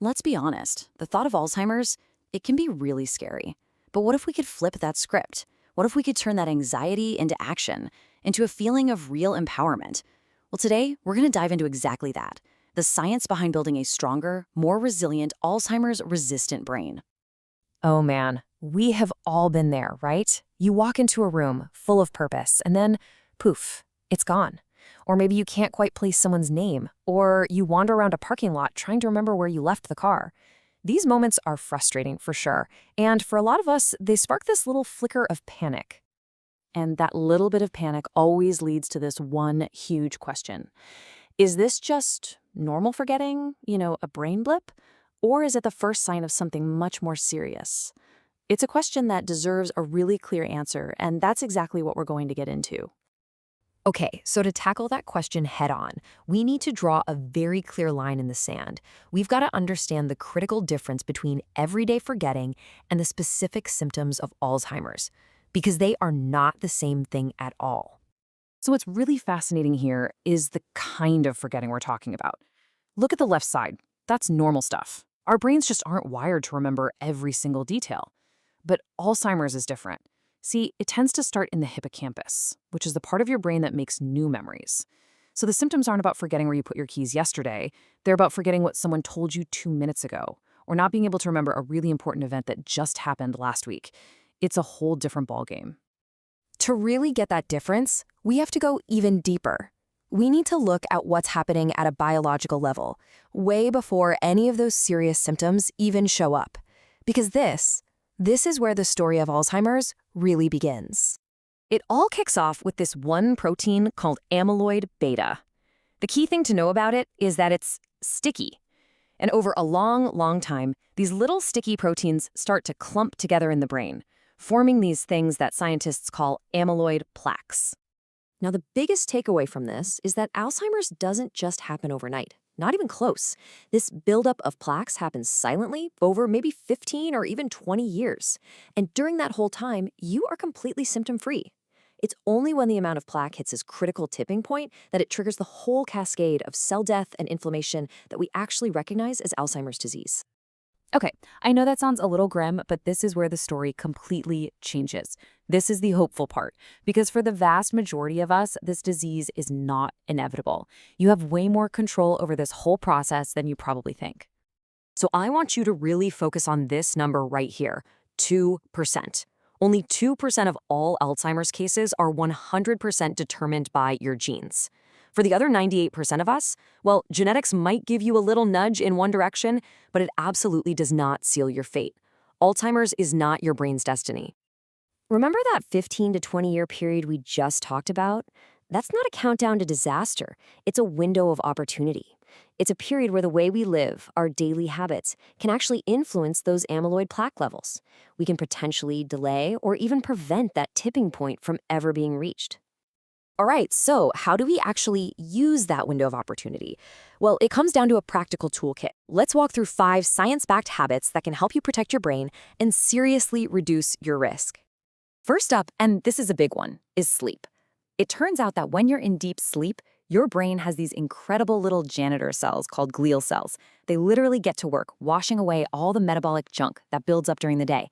Let's be honest, the thought of Alzheimer's, it can be really scary. But what if we could flip that script? What if we could turn that anxiety into action, into a feeling of real empowerment? Well, today, we're going to dive into exactly that, the science behind building a stronger, more resilient, Alzheimer's-resistant brain. Oh man, we have all been there, right? You walk into a room full of purpose and then, poof, it's gone. Or maybe you can't quite place someone's name, or you wander around a parking lot trying to remember where you left the car. These moments are frustrating for sure, and for a lot of us, they spark this little flicker of panic. And that little bit of panic always leads to this one huge question. Is this just normal forgetting, a brain blip? Or is it the first sign of something much more serious? It's a question that deserves a really clear answer, and that's exactly what we're going to get into. Okay, so to tackle that question head on, we need to draw a very clear line in the sand. We've got to understand the critical difference between everyday forgetting and the specific symptoms of Alzheimer's, because they are not the same thing at all. So what's really fascinating here is the kind of forgetting we're talking about. Look at the left side. That's normal stuff. Our brains just aren't wired to remember every single detail. But Alzheimer's is different. See, it tends to start in the hippocampus, which is the part of your brain that makes new memories. So the symptoms aren't about forgetting where you put your keys yesterday. They're about forgetting what someone told you 2 minutes ago, or not being able to remember a really important event that just happened last week. It's a whole different ballgame. To really get that difference, we have to go even deeper. We need to look at what's happening at a biological level, way before any of those serious symptoms even show up. Because this is where the story of Alzheimer's really begins. It all kicks off with this one protein called amyloid beta. The key thing to know about it is that it's sticky. And over a long, long time, these little sticky proteins start to clump together in the brain, forming these things that scientists call amyloid plaques. Now, the biggest takeaway from this is that Alzheimer's doesn't just happen overnight. Not even close. This buildup of plaques happens silently over maybe 15 or even 20 years. And during that whole time, you are completely symptom-free. It's only when the amount of plaque hits its critical tipping point that it triggers the whole cascade of cell death and inflammation that we actually recognize as Alzheimer's disease. Okay, I know that sounds a little grim, but this is where the story completely changes. This is the hopeful part, because for the vast majority of us, this disease is not inevitable. You have way more control over this whole process than you probably think. So I want you to really focus on this number right here, 2%. Only 2% of all Alzheimer's cases are 100% determined by your genes. For the other 98% of us, well, genetics might give you a little nudge in one direction, but it absolutely does not seal your fate. Alzheimer's is not your brain's destiny. Remember that 15 to 20-year period we just talked about? That's not a countdown to disaster. It's a window of opportunity. It's a period where the way we live, our daily habits, can actually influence those amyloid plaque levels. We can potentially delay or even prevent that tipping point from ever being reached. All right, so how do we actually use that window of opportunity? Well, it comes down to a practical toolkit. Let's walk through 5 science-backed habits that can help you protect your brain and seriously reduce your risk. First up, and this is a big one, is sleep. It turns out that when you're in deep sleep, your brain has these incredible little janitor cells called glial cells. They literally get to work washing away all the metabolic junk that builds up during the day.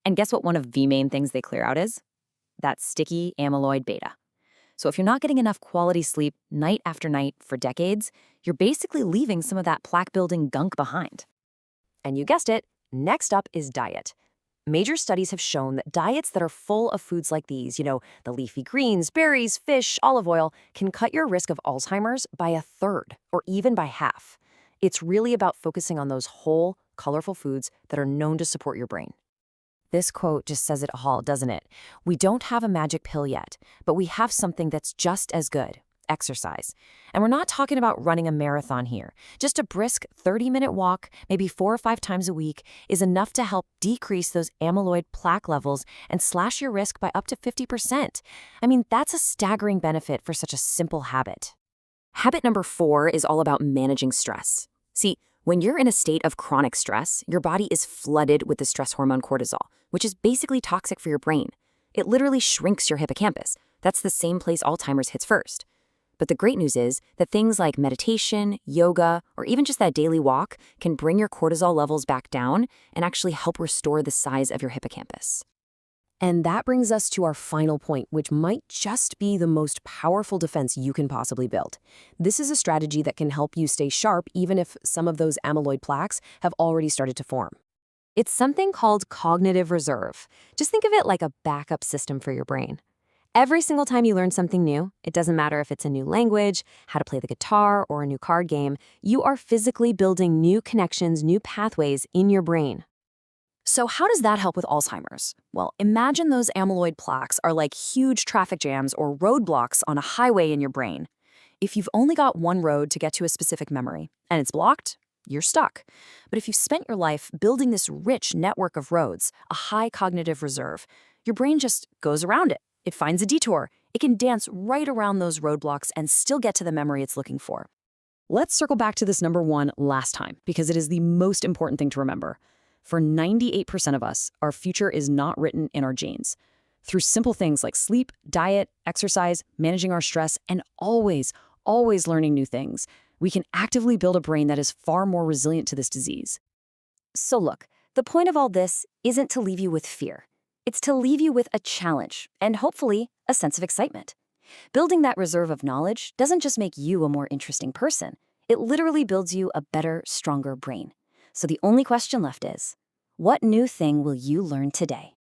And guess what one of the main things they clear out is? That sticky amyloid beta. So if you're not getting enough quality sleep night after night for decades, you're basically leaving some of that plaque-building gunk behind. And you guessed it, next up is diet. Major studies have shown that diets that are full of foods like these, the leafy greens, berries, fish, olive oil, can cut your risk of Alzheimer's by 1/3 or even by half. It's really about focusing on those whole, colorful foods that are known to support your brain. This quote just says it all, doesn't it? We don't have a magic pill yet, but we have something that's just as good: exercise. And we're not talking about running a marathon here. Just a brisk 30-minute walk, maybe 4 or 5 times a week, is enough to help decrease those amyloid plaque levels and slash your risk by up to 50%. I mean, that's a staggering benefit for such a simple habit. Habit number 4 is all about managing stress. See, when you're in a state of chronic stress, your body is flooded with the stress hormone cortisol, which is basically toxic for your brain. It literally shrinks your hippocampus. That's the same place Alzheimer's hits first. But the great news is that things like meditation, yoga, or even just that daily walk can bring your cortisol levels back down and actually help restore the size of your hippocampus. And that brings us to our final point, which might just be the most powerful defense you can possibly build. This is a strategy that can help you stay sharp even if some of those amyloid plaques have already started to form. It's something called cognitive reserve. Just think of it like a backup system for your brain. Every single time you learn something new, it doesn't matter if it's a new language, how to play the guitar, or a new card game, you are physically building new connections, new pathways in your brain. So how does that help with Alzheimer's? Well, imagine those amyloid plaques are like huge traffic jams or roadblocks on a highway in your brain. If you've only got one road to get to a specific memory and it's blocked, you're stuck. But if you've spent your life building this rich network of roads, a high cognitive reserve, your brain just goes around it. It finds a detour. It can dance right around those roadblocks and still get to the memory it's looking for. Let's circle back to this number one last time, because it is the most important thing to remember. For 98% of us, our future is not written in our genes. Through simple things like sleep, diet, exercise, managing our stress, and always learning new things, we can actively build a brain that is far more resilient to this disease. So look, the point of all this isn't to leave you with fear. It's to leave you with a challenge and hopefully a sense of excitement. Building that reserve of knowledge doesn't just make you a more interesting person. It literally builds you a better, stronger brain. So the only question left is, what new thing will you learn today?